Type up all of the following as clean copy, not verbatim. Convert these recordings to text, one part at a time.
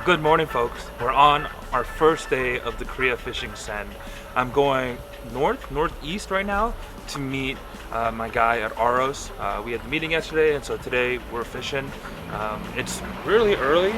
Good morning, folks. We're on our first day of the Korea fishing send. I'm going northeast right now to meet my guy at AROS. We had the meeting yesterday, and so today we're fishing. It's really early.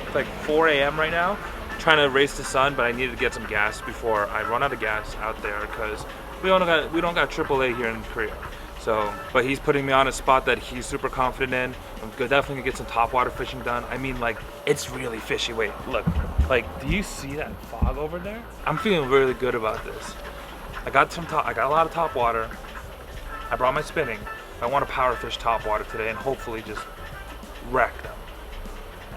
It's like 4 a.m. right now. Trying to race the sun, but I needed to get some gas before I run out of gas out there because we don't got AAA here in Korea. So, but he's putting me on a spot that he's super confident in. I'm definitely gonna get some topwater fishing done. I mean, like, it's really fishy. Wait, look, like, do you see that fog over there? I'm feeling really good about this. I got a lot of topwater. I brought my spinning. I want to power fish topwater today and hopefully just wreck them.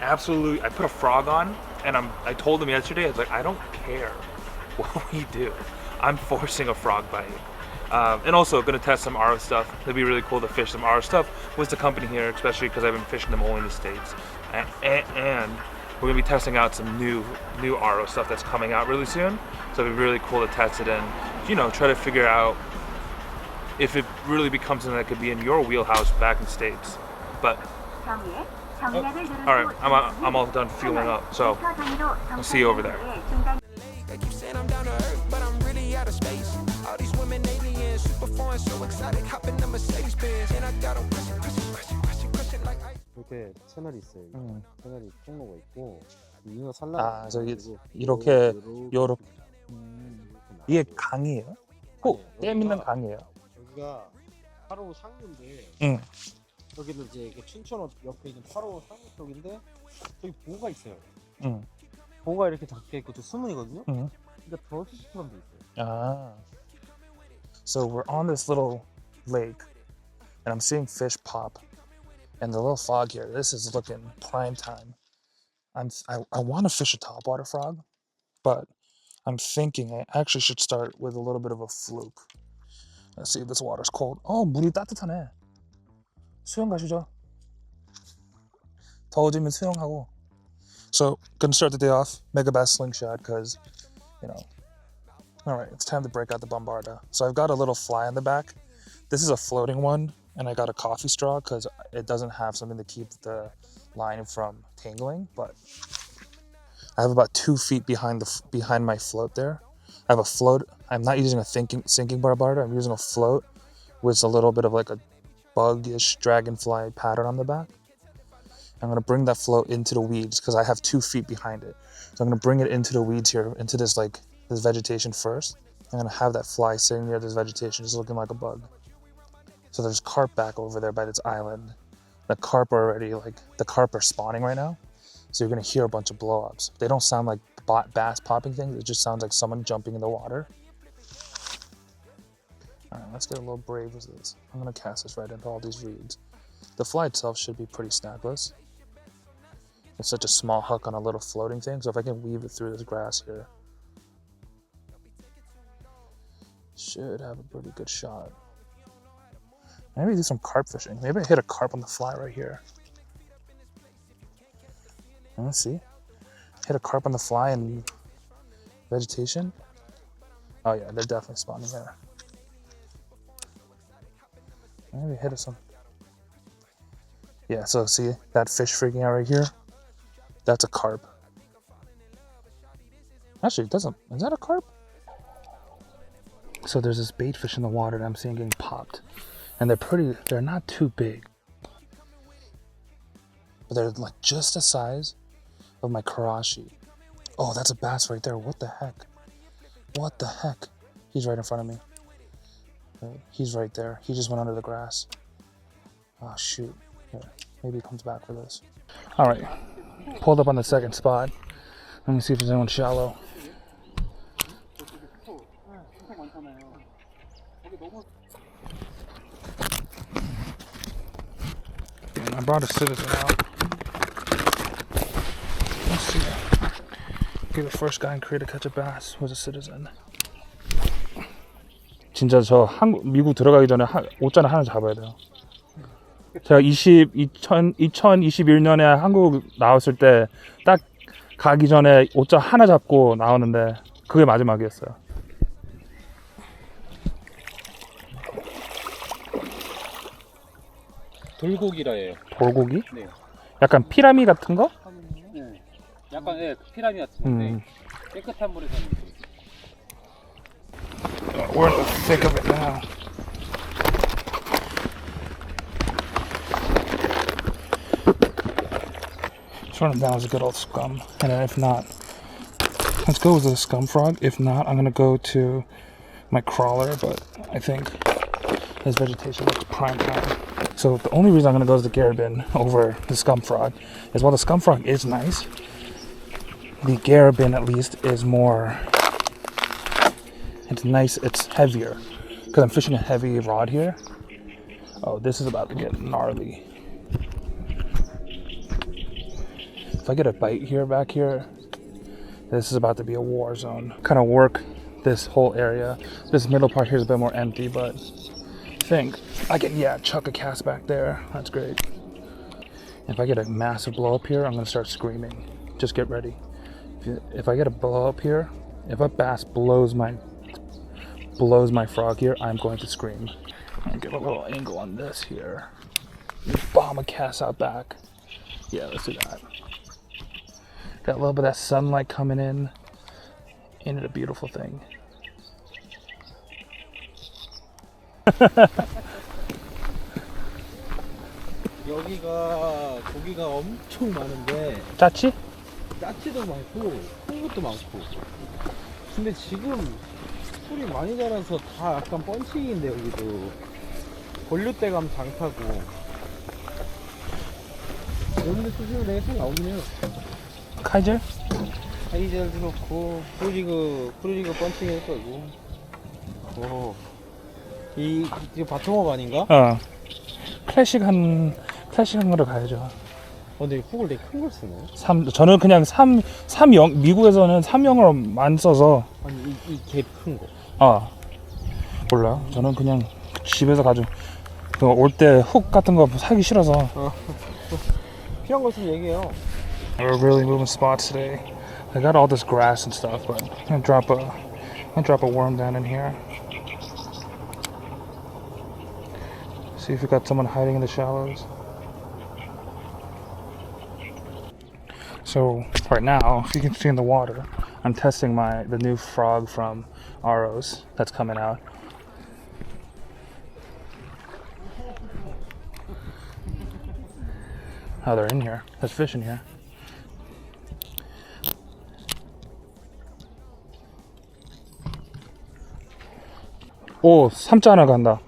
Absolutely, I put a frog on, and I told him yesterday, I was like, I don't care what we do. I'm forcing a frog bite. And also gonna test some AROS stuff. It'd be really cool to fish some AROS stuff with the company here, especially because I've been fishing them only in the States. And we're gonna be testing out some new AROS stuff that's coming out really soon. So it'd be really cool to test it and, you know, try to figure out if it really becomes something that could be in your wheelhouse back in the States. But all right, I'm all done fueling up, so I'll see you over there. They keep saying I'm down to earth, but I'm really out of space. All these women aliens, super foreign, so exotic, hopping the Mercedes Benz, and I got them crushing like ice. 이렇게 채널이 있어요. 채널이 통로가 있고 잉어 산란. 아, 저기 이렇게 요렇게 이게 강이에요? 댐 있는 강이에요? 여기가 8호 상류인데 응. 여기는 이제 춘천 옆에 있는 8호 상류 쪽인데 저기 보가 있어요. 응. 보가 이렇게 작게 있고 저 수문이거든요. 응. 그러니까 더 수심처럼 돼 있어요. Ah. So we're on this little lake and I'm seeing fish pop and the little fog here. This is looking prime time. I want to fish a topwater frog, but I'm thinking I actually should start with a little bit of a fluke. Let's see if this water's cold. Oh, 물이 따뜻하네. 수영 가시죠. 더워지면 수영하고. So, gonna start the day off, mega bass slingshot, because, you know, all right, it's time to break out the bombarda. So I've got a little fly on the back. This is a floating one, and I got a coffee straw because it doesn't have something to keep the line from tangling, but I have about 2 feet behind my float there. I have a float. I'm not using a sinking bombarda. I'm using a float with a little bit of like a bug-ish dragonfly pattern on the back. I'm gonna bring that float into the weeds because I have 2 feet behind it. So I'm gonna bring it into the weeds here, into this vegetation first. I'm gonna have that fly sitting near this vegetation, just looking like a bug. So there's carp back over there by this island. The carp are spawning right now. So you're gonna hear a bunch of blow-ups. They don't sound like bass popping things. It just sounds like someone jumping in the water. All right, let's get a little brave with this. I'm gonna cast this right into all these reeds. The fly itself should be pretty snagless. It's such a small hook on a little floating thing, so if I can weave it through this grass here, should have a pretty good shot. Maybe do some carp fishing. Maybe I hit a carp on the fly right here. Let's see. Hit a carp on the fly and vegetation. Oh yeah, they're definitely spawning there. Maybe hit some. Yeah, so see that fish freaking out right here? That's a carp. Actually, it doesn't. Is that a carp? So there's this bait fish in the water that I'm seeing getting popped. And they're not too big. But they're like just the size of my karashi. Oh, that's a bass right there. What the heck? What the heck? He's right in front of me. He's right there. He just went under the grass. Oh, shoot. Here, maybe he comes back for this. All right. Pulled up on the second spot. Let me see if there's anyone shallow. I brought a citizen out. Let's see. Be the first guy in Korea to catch a bass was a citizen. 진짜 저 미국 들어가기 전에 옷자를 하나 잡아야 돼요. 제가 2021년에 한국 나왔을 때 딱 가기 전에 옷자 하나 잡고 나오는데 그게 마지막이었어요. 돌고기라 해요. 돌고기? 네. 약간 피라미 같은 거? 네. 약간 피라미 같은 건데 깨끗한 물에서는 We're in the thick of it now. Running down is a good old scum, and then if not, let's go with the scum frog. If not, I'm gonna go to my crawler, but I think his vegetation looks prime time. So the only reason I'm gonna go to the Garabin over the scum frog is while the scum frog is nice, the Garabin at least is more, it's nice, it's heavier, because I'm fishing a heavy rod here. Oh, this is about to get gnarly. If I get a bite here, back here, this is about to be a war zone. Kind of work this whole area. This middle part here is a bit more empty, but I think I can, chuck a cast back there. That's great. If I get a massive blow up here, I'm gonna start screaming. Just get ready. If I get a blow up here, if a bass blows my frog here, I'm going to scream. I'll get a little angle on this here. Bomb a cast out back. Yeah, let's do that. Got a little bit of that sunlight coming in. Ain't it a beautiful thing? 여기가 고기가 엄청 많은데 짜치? 까치도 많고 큰 것도 많고 근데 지금 풀이 많이 자라서 다 약간 펀칭인데 여기도 본류대감 장타고 여기는 수준으로 내가 잘 나오긴 해요. 카이젤? 하이젤도 그렇고 프로리그 펀칭일 거고 이거 바텀업 아닌가? 클래식한 거로 가야죠. 근데 훅을 되게 큰 걸 쓰네. 저는 그냥 3.0, 미국에서는 3.0으로만 써서. 아니 이 개 큰 거. 몰라요. 저는 그냥 집에서 가지고 올 때 훅 같은 거 사기 싫어서. 필요한 거 있으면 얘기해요. We're really moving spots today. I got all this grass and stuff, but I'm gonna drop a worm down in here. See if we got someone hiding in the shallows. So right now, if you can see in the water, I'm testing the new frog from AROS that's coming out. Oh, they're in here. There's fish in here. 오, 삼자 하나 간다.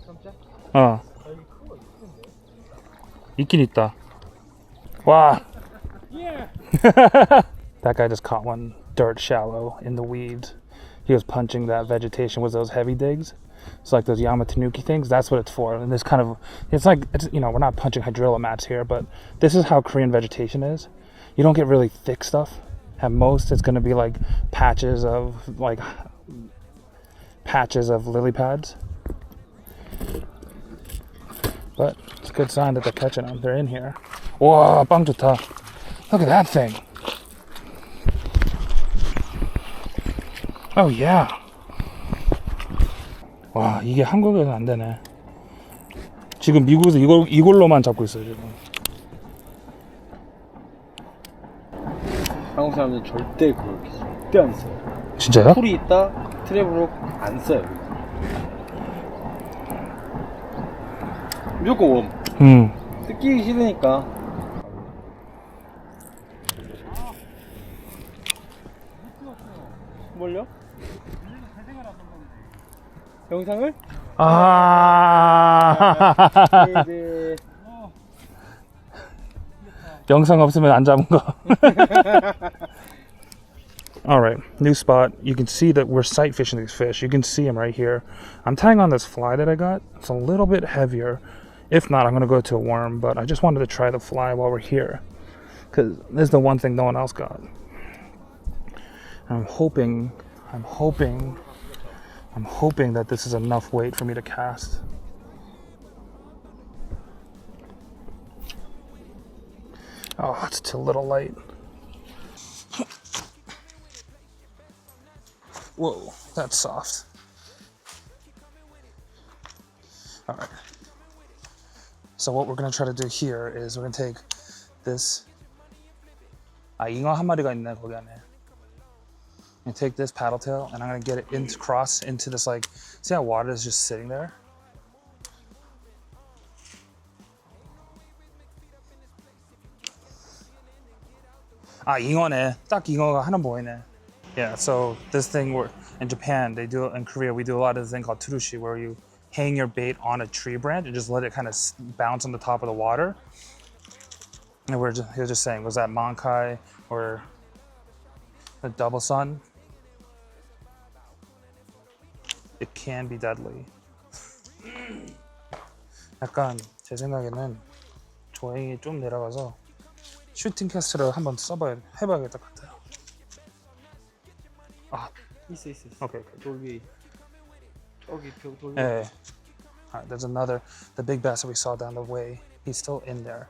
삼자? 있긴 있다. 와. That guy just caught one dirt shallow in the weeds. He was punching that vegetation with those heavy digs. It's like those Yamatanuki things. That's what it's for. And this kind of, it's we're not punching hydrilla mats here, but this is how Korean vegetation is. You don't get really thick stuff. At most, it's going to be like patches of lily pads. But it's a good sign that they're catching them. They're in here. Wow, 빵 좋다. Look at that thing. Oh yeah. 와, 이게 한국에서는 안 되네. 지금 미국에서 이걸로만 잡고 있어요, 지금. 한국 사람들은 절대 그렇게 절대 안 써요. 진짜요? 풀이 있다 트랩으로 안 써요. 무조건 웜. 뜯기기 싫으니까. 뭘요? 영상을? 네네. 영상 없으면 안 잡은 거. Alright, new spot. You can see that we're sight fishing these fish. You can see them right here. I'm tying on this fly that I got. It's a little bit heavier. If not, I'm going to go to a worm, but I just wanted to try the fly while we're here. Because this is the one thing no one else got. I'm hoping that this is enough weight for me to cast. Oh, it's too little light. Whoa, that's soft. All right. So what we're gonna try to do here is we're gonna take this 아, 잉어 한 마리가 있네 거기 안에. And take this paddle tail and I'm gonna get it into cross into this like, see how water is just sitting there? 아, 잉어네. 딱 잉어가 하나 보이네. Yeah, so this thing where in Japan they do it, in Korea we do a lot of this thing called turushi where you hang your bait on a tree branch and just let it kind of bounce on the top of the water. And he was just saying, was that Mankai or the double sun? It can be deadly. 약간 제 생각에는 조행이 좀 내려가서 슈팅 캐스트를 한번 해봐야겠다 같아요. 아, 있어. 오케이. 돌 위. 저기 돌 위. Hey. All right, there's another, the big bass that we saw down the way. He's still in there.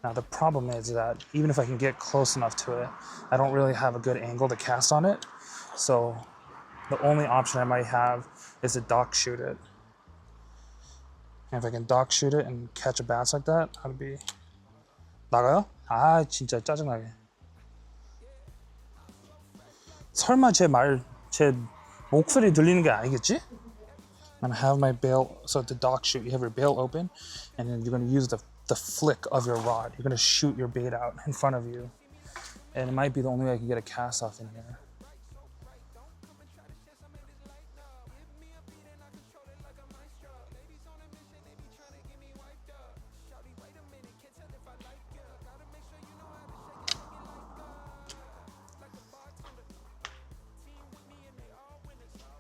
Now the problem is that even if I can get close enough to it, I don't really have a good angle to cast on it. So the only option I might have is to dock shoot it. And if I can dock shoot it and catch a bass like that, that'd be. 나가요? 아, 진짜 짜증나게. 설마 제 목소리 들리는 게 아니겠지? I'm gonna have my bail, so the dock shoot, you have your bail open, and then you're gonna use the flick of your rod. You're gonna shoot your bait out in front of you. And it might be the only way I can get a cast off in here.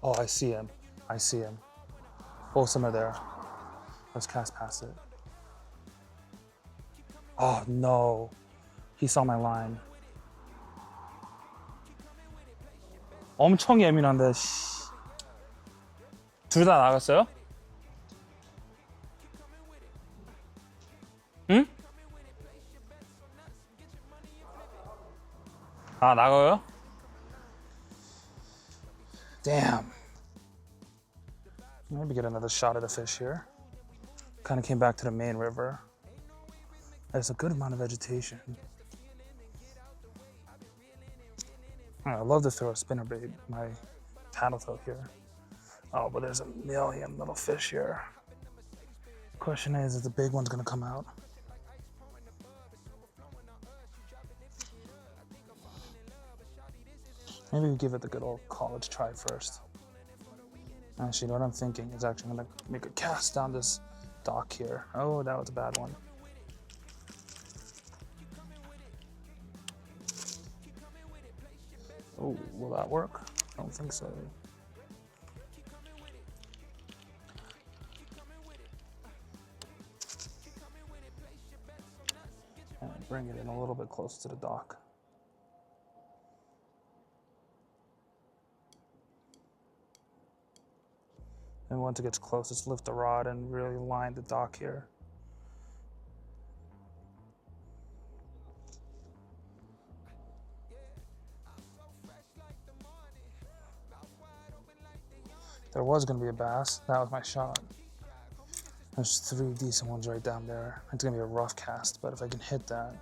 Oh, I see him. Both of them are there. Let's cast past it. Oh no. He saw my line. 엄청 예민한데. 둘 다 나갔어요? 응? 아, 나가요? Damn. Maybe get another shot at the fish here. Kind of came back to the main river. There's a good amount of vegetation. I love to throw a spinnerbait, my paddle tail here. Oh, but there's a million little fish here. Question is the big one's gonna come out? Maybe we give it the good old college try first. Actually, what I'm thinking is actually gonna make a cast down this dock here. Oh, that was a bad one. Oh, will that work? I don't think so. And bring it in a little bit closer to the dock. And once it gets close, just lift the rod and really line the dock here. There was gonna be a bass. That was my shot. There's 3 decent ones right down there. It's gonna be a rough cast, but if I can hit that,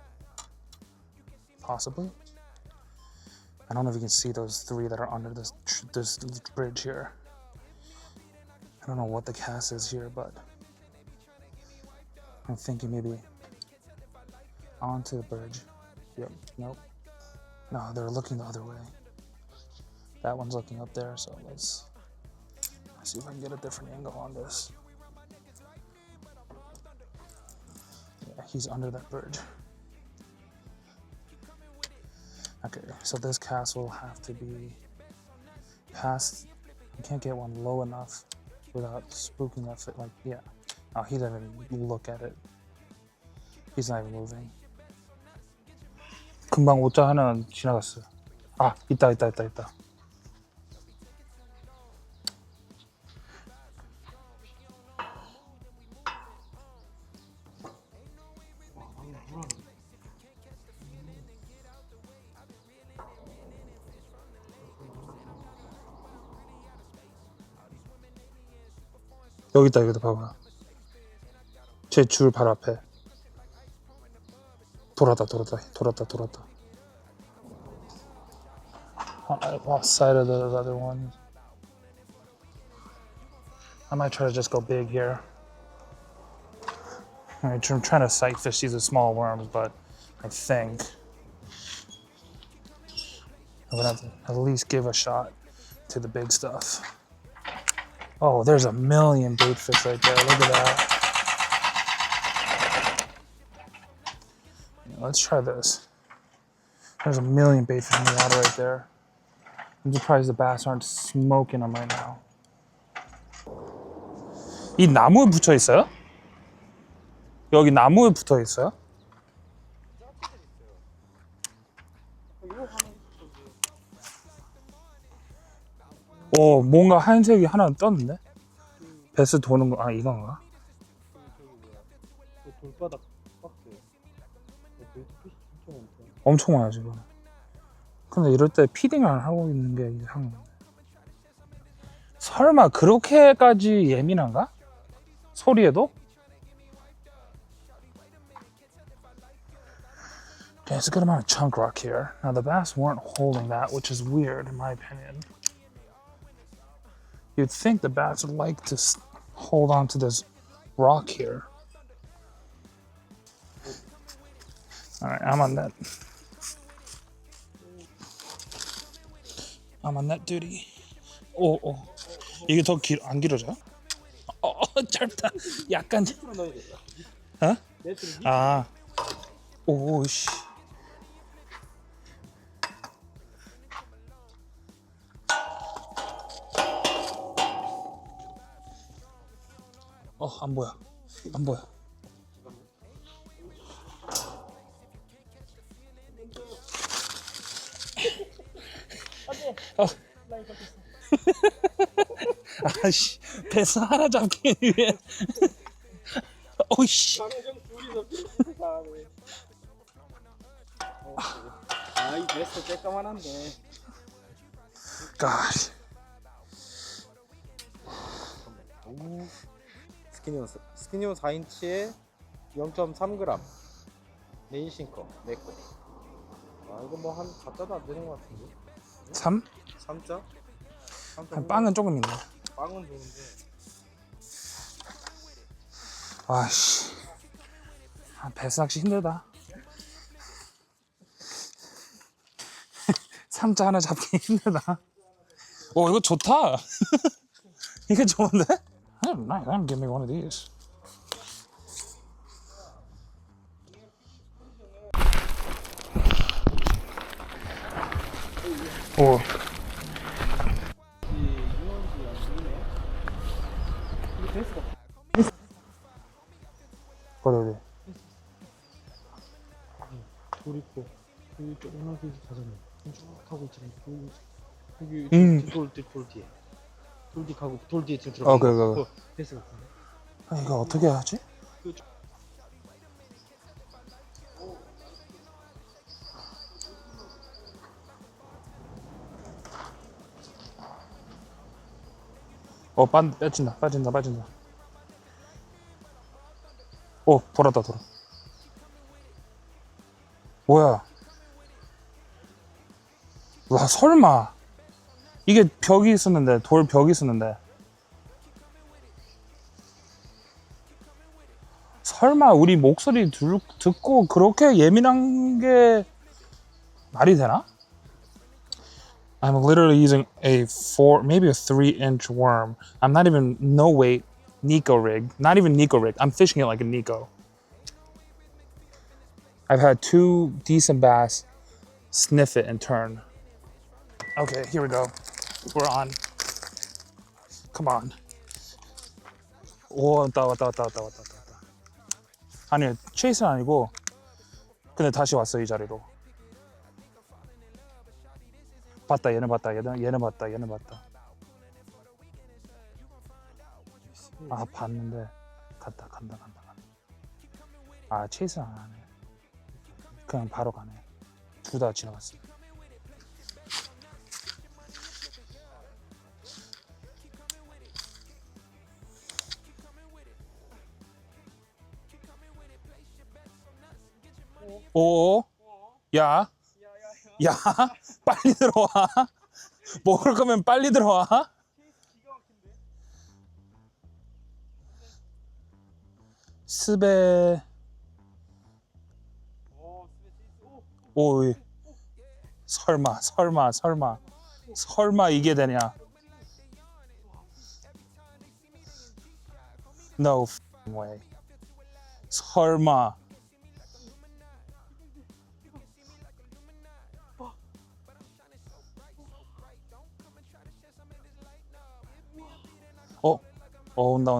possibly. I don't know if you can see those 3 that are under this bridge here. I don't know what the cast is here, but I'm thinking maybe onto the bridge. Yep, nope. No, they're looking the other way. That one's looking up there, so let's see if I can get a different angle on this. Yeah, he's under that bridge. Okay, so this cast will have to be past. You can't get one low enough without spooking that fit. Like, yeah. Oh, he didn't even look at it. He's not even moving. 금방 오자 하나 지나갔어요. 아, 있다. 여기 있다, 여기다 봐봐. 제 줄 바로 앞에. 돌았다. I lost sight of those other ones. I might try to just go big here. I'm trying to sight fish these are small worms, but I think I'm gonna have to at least give a shot to the big stuff. Oh, there's a million bait fish right there. Look at that. Let's try this. There's a million bait fish in the water right there. I'm surprised the bass aren't smoking them right now. 이 나무에 붙어 있어요? 여기 나무에 붙어 있어요? 오, 뭔가 한색이 하나 떴는데? 배스 도는 거, 아, 이건가? 돌바닥 박스. 엄청 많다. 엄청 많아, 지금. 근데 이럴 때 피딩을 안 하고 있는 게 이상해. 설마 그렇게까지 예민한가? 소리에도? Okay, it's a good amount of chunk rock here. Now the bass weren't holding that, which is weird in my opinion. You'd think the bass would like to hold on to this rock here. Alright, I'm on net. I'm on net duty. 오, 이게 더 안 길어져요? 짧다. 약간. 어? 아, 오씨. 안 보여. 안 보여. 아씨, 배스 하나 잡기 위해. 오이씨. 아, 이 베스트 쬐까만한데. God. 스키니온 4인치에 0.3g 레인싱커 내꺼. 아, 이거 뭐 한 4자도 안 되는 것 같은데. 3? 3자? 한 빵은 조금 있네. 빵은 좋은데. 아씨. 배스 낚시 힘들다. 3자 하나 잡기 힘들다. 오, 이거 좋다. 이게 좋은데? Nice. I'm give me one of these. 오. 어디? 돌 있고 여기 조그맣게 가잖아. 쭉 하고 있잖아. 여기 돌 뒤에. 돌 뒤에 지금 들어가. 그래. 베스 같은데. 아, 이거 어떻게 하지? 빠진다. 돌아. 뭐야? 와, 설마. 이게 벽이 있었는데, 돌 벽이 있었는데. 설마 우리 목소리 듣고 그렇게 예민한 게 말이 되나? I'm literally using a 4, maybe a 3-inch worm. I'm not even, no weight, Nico rig. Not even Nico rig. I'm fishing it like a Nico. I've had 2 decent bass sniff it and turn. Okay, here we go. We're on. Come on. 오, 왔다. 아니, 체이스는 아니고, 근데 다시 왔어, 이 자리로. 봤다. 얘는 봤다. 아, 봤는데 간다. 아, 체이스는 안 하네. 그냥 바로 가네. 둘 다 지나갔어. 오, 야, 빨리 들어와. 먹을 거면 빨리 들어와. 스베. 오, 설마 이게 되냐? No f***ing way. 설마. 온다.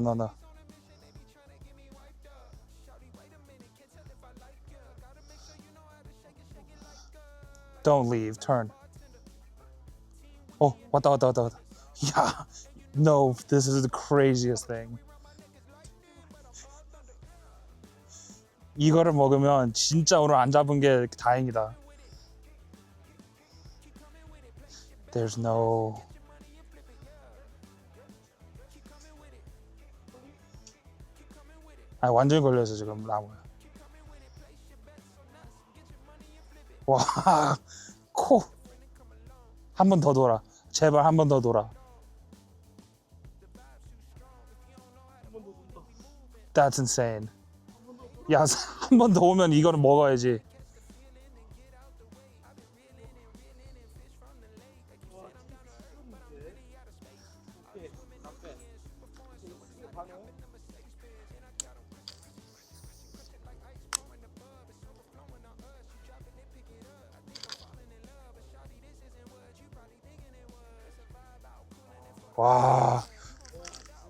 Don't leave. Turn. 왔다. Yeah. No, this is the craziest thing. 이거를 먹으면 진짜 오늘 안 잡은 게 다행이다. There's no. 완전히 걸려서 지금 나무에. 와, 코. 한 번 더 돌아. 제발 한 번 더 돌아. That's insane. 야, 한 번 더 오면 이거는 먹어야지.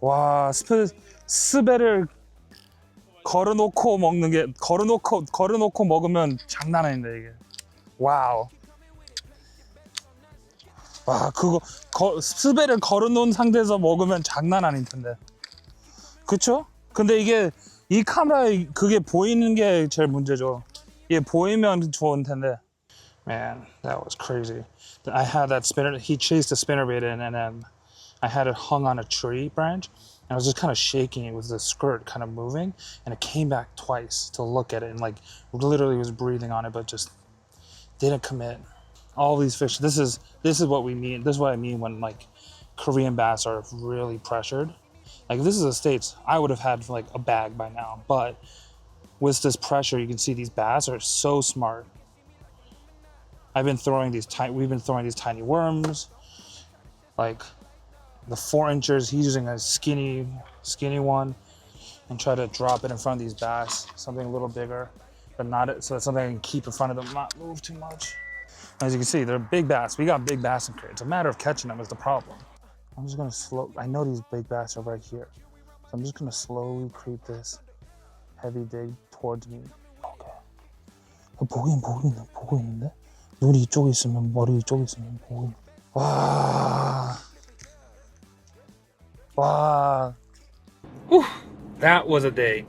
와, 스베를 걸어놓고 먹는 게, 걸어놓고 먹으면 장난 아닌데, 이게. 와우. 와, 스베를 걸어놓은 상태에서 먹으면 장난 아닐 텐데. 그쵸? 근데 이 카메라에 그게 보이는 게 제일 문제죠. 이게 보이면 좋은 텐데. Man, that was crazy. I had that spinner, he chased the spinnerbait in, and then I had it hung on a tree branch, and I was just kind of shaking it with the skirt kind of moving, and it came back twice to look at it, and like literally was breathing on it, but just didn't commit. All these fish, this is what we mean. This is what I mean when like Korean bass are really pressured. Like if this is the States, I would have had like a bag by now, but with this pressure, you can see these bass are so smart. We've been throwing these tiny worms, like the 4 inchers. He's using a skinny one, and try to drop it in front of these bass, something a little bigger, but not so that's something I can keep in front of them, not move too much. As you can see, they're big bass. We got big bass in Korea. It's a matter of catching them is the problem. I'm just gonna I know these big bass are right here, so I'm just gonna slowly creep this heavy dig towards me. Okay. 보고 있는데? 눈이 이쪽에 있으면 머리 이쪽에 있으면 보고. 와. Whew, that was a day.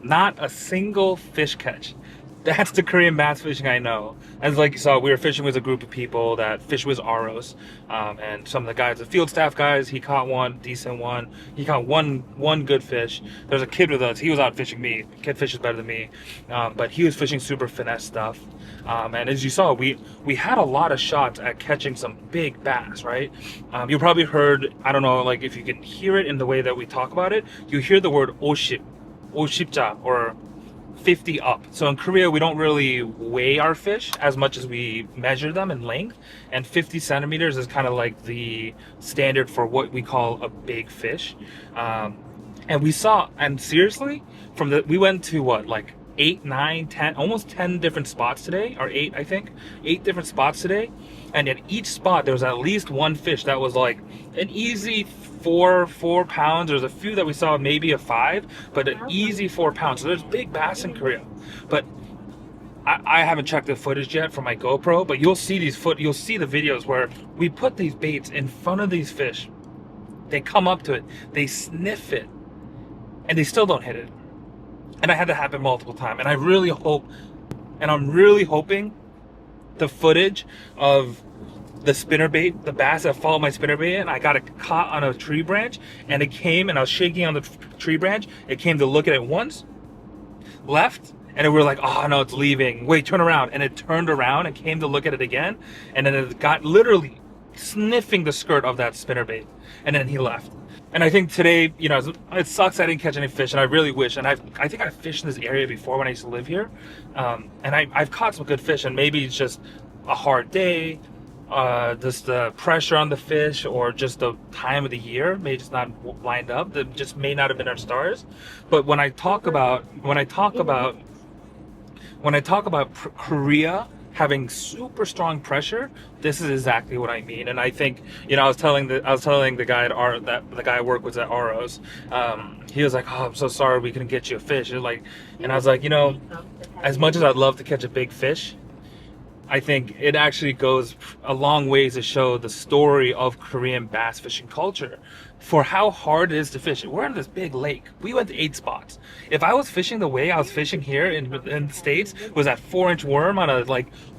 Not a single fish catch. That's the Korean bass fishing I know. As like you saw, we were fishing with a group of people that fish with AROS, and some of the guys, the field staff guys, he caught one decent one. He caught one good fish. There's a kid with us. He was out fishing me. Kid fishes better than me, but he was fishing super finesse stuff. And as you saw, we had a lot of shots at catching some big bass, right? You probably heard, I don't know, like if you can hear it in the way that we talk about it, you hear the word 오십자, or 50 up. So in Korea, we don't really weigh our fish as much as we measure them in length, and 50 centimeters is kind of like the standard for what we call a big fish. And we saw, and seriously, we went to what, like 8, 9, 10, almost 10 different spots today, or 8, I think, 8 different spots today. And at each spot, there was at least one fish that was like an easy 4 pounds. There's a few that we saw maybe a 5, but an easy 4 pounds. So there's big bass in Korea. But I haven't checked the footage yet from my GoPro, but you'll see you'll see the videos where we put these baits in front of these fish. They come up to it, they sniff it, and they still don't hit it. And I had that happen multiple times. And I really hope, and I'm really hoping the footage of the spinnerbait, the bass that followed my spinnerbait, and I got it caught on a tree branch, and it came, and I was shaking on the tree branch. It came to look at it once, left, and we were like, oh no, it's leaving. Wait, turn around. And it turned around and came to look at it again. And then it got literally sniffing the skirt of that spinnerbait, and then he left. And I think today, you know, it sucks I didn't catch any fish, and I really wish. And I think I've fished in this area before when I used to live here, and I've caught some good fish. And maybe it's just a hard day, just the pressure on the fish, or just the time of the year may just not lined up. That just may not have been our stars. But when I talk about Korea having super strong pressure, this is exactly what I mean. And I think, you know, I was telling the guy at the guy I work with at AROS, he was like, "Oh, I'm so sorry we couldn't get you a fish." And I was like, you know, as much as I'd love to catch a big fish, I think it actually goes a long ways to show the story of Korean bass fishing culture, for how hard it is to fish. We're in this big lake. We went to 8 spots. If I was fishing the way I was fishing here in the States, was that 4-inch worm on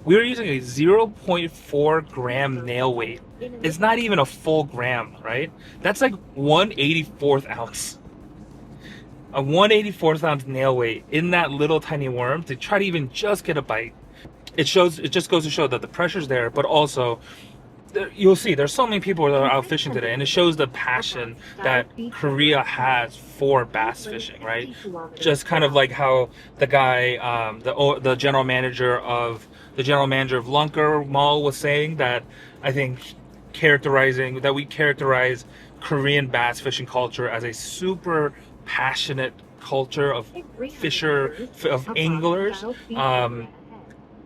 we were using a 0.4 gram nail weight. It's not even a full gram, right? That's like 1/84th ounce. A 1/84th ounce nail weight in that little tiny worm to try to even just get a bite. It just goes to show that the pressure's there, but also you'll see there's so many people that are out fishing today, and it shows the passion that Korea has for bass fishing, right? Just kind of like how the guy, the general manager of Lunker Mall was saying, that I think we characterize Korean bass fishing culture as a super passionate culture of anglers.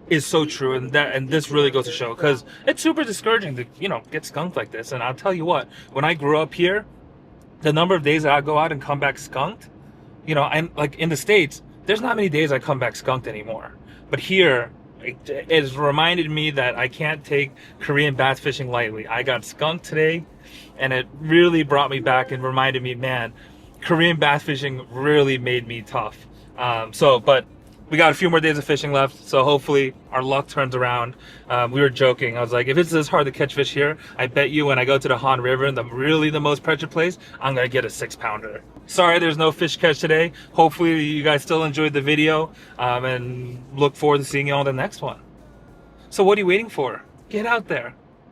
Is so true, and this really goes to show, because it's super discouraging to, you know, get skunked like this. And I'll tell you what, when I grew up here, the number of days that I go out and come back skunked, you know, I'm like in the States, there's not many days I come back skunked anymore. But here, it has reminded me that I can't take Korean bass fishing lightly. I got skunked today, and it really brought me back and reminded me, man, Korean bass fishing really made me tough. But we got a few more days of fishing left, so hopefully our luck turns around. We were joking. I was like, if it's this hard to catch fish here, I bet you when I go to the Han River, and the most pressured place, I'm gonna get a 6-pounder. Sorry there's no fish catch today. Hopefully you guys still enjoyed the video, and look forward to seeing you on the next one. So what are you waiting for? Get out there.